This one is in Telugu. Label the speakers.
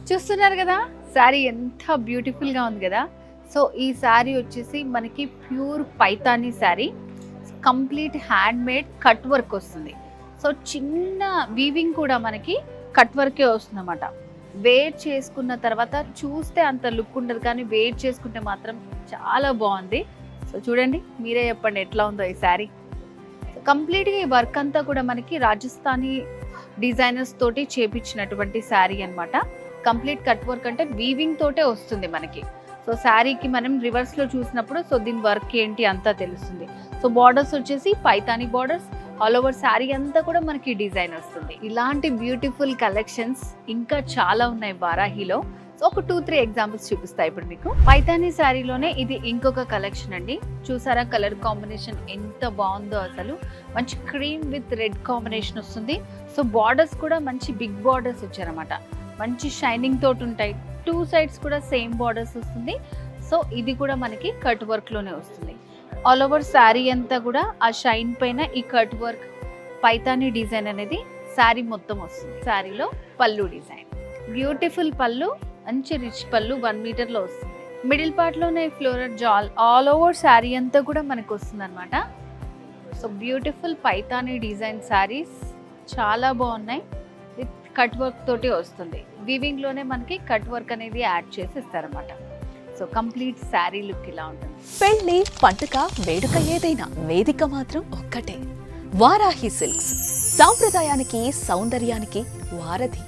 Speaker 1: చూస్తున్నారు కదా శారీ ఎంత బ్యూటిఫుల్ గా ఉంది కదా. సో ఈ శారీ వచ్చేసి మనకి pure Paithani sari, complete hand made cut work వస్తుంది. సో చిన్న వీవింగ్ కూడా మనకి కట్ వర్కే వస్తుంది అన్నమాట. వేర్ చేసుకున్న తర్వాత చూస్తే అంత లుక్ ఉండదు, కానీ వేర్ చేసుకుంటే మాత్రం చాలా బాగుంది. సో చూడండి, మీరే చెప్పండి ఎట్లా ఉందో ఈ శారీ. కంప్లీట్గా ఈ వర్క్ అంతా కూడా మనకి రాజస్థానీ డిజైనర్స్ తోటి చేపించినటువంటి శారీ అన్నమాట. కంప్లీట్ కట్ వర్క్ అంటే వీవింగ్ తోటే వస్తుంది మనకి. సో శారీకి మనం రివర్స్ లో చూసినప్పుడు సో దీని వర్క్ ఏంటి అంతా తెలుస్తుంది. సో బార్డర్స్ వచ్చేసి Paithani borders, all over sari అంతా కూడా మనకి డిజైన్ వస్తుంది. ఇలాంటి బ్యూటిఫుల్ కలెక్షన్స్ ఇంకా చాలా ఉన్నాయి వారాహిలో. సో ఒక 2-3 ఎగ్జాంపుల్స్ చూపిస్తాయి ఇప్పుడు మీకు. పైతానీ శారీలోనే ఇది ఇంకొక కలెక్షన్ అండి. చూసారా కలర్ కాంబినేషన్ ఎంత బాగుందో అసలు. మంచి క్రీమ్ విత్ రెడ్ కాంబినేషన్ వస్తుంది. సో బార్డర్స్ కూడా మంచి బిగ్ బార్డర్స్ వచ్చారన్నమాట. మంచి షైనింగ్ తోటి ఉంటాయి. 2 సైడ్స్ కూడా సేమ్ బార్డర్స్ వస్తుంది. సో ఇది కూడా మనకి కట్ వర్క్ లోనే వస్తుంది. ఆల్ ఓవర్ శారీ అంతా కూడా ఆ షైన్ పైన ఈ కట్ వర్క్ పైతానీ డిజైన్ అనేది శారీ మొత్తం వస్తుంది. శారీలో పళ్ళు డిజైన్, బ్యూటిఫుల్ పళ్ళు, మంచి రిచ్ పళ్ళు 1 మీటర్లో వస్తుంది. మిడిల్ పార్ట్ లోనే ఫ్లోరల్ జాల్ ఆల్ ఓవర్ శారీ అంతా కూడా మనకు వస్తుంది అనమాట. So beautiful Paithani design saris చాలా బాగున్నాయి. విత్ కట్ వర్క్ తోటి వస్తుంది. వీవింగ్ లోనే మనకి కట్ వర్క్ అనేది యాడ్ చేసి ఇస్తారన్నమాట. సో కంప్లీట్ శారీ లుక్ ఇలా ఉంటుంది.
Speaker 2: పెళ్లి, పండుగ, వేడుక ఏదైనా వేదిక మాత్రం ఒక్కటే. వారాహి సిల్క్స్ సాంప్రదాయానికి, సౌందర్యానికి వారధి.